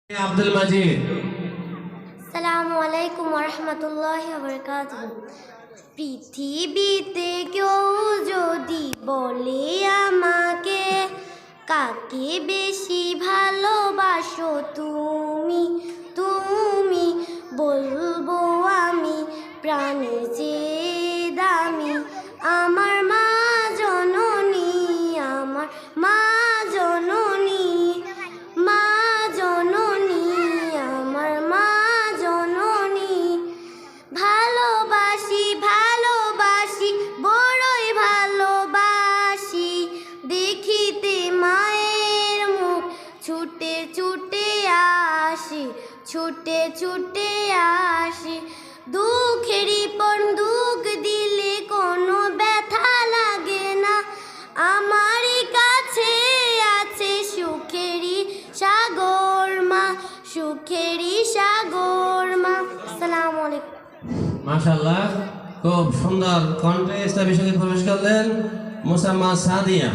আব্দুল মাজিদ। আসসালামু আলাইকুম ওয়া রাহমাতুল্লাহি ওয়া বারাকাতুহু। পৃথিবীতে কেউ যদি বলে আমাকে কাকে বেশি ভালোবাসো তুমি তুমি বলবো আমি প্রাণের চেয়ে দামি আমার মা জননী, আমার মা জননী, মা জননী, আমার মা জননী। ভালোবাসি ভালোবাসি বড়ই ভালোবাসি, দেখিতে মায়ের মুখ ছুটে ছুটে আসি, ছুটে ছুটে আসি। দুঃখেরই পর দুঃখ দিলে কোনো ব্যথা লাগে না, আমারই কাছে আছে সুখেরই সাগর মা, সুখেরই সাগর মা। আসসালামু আলাইকুম। মাশাআল্লাহ, খুব সুন্দর কণ্ঠে ইসলামী সঙ্গীত প্রবেশ করলেন মুসাম্মদ সাদিয়া।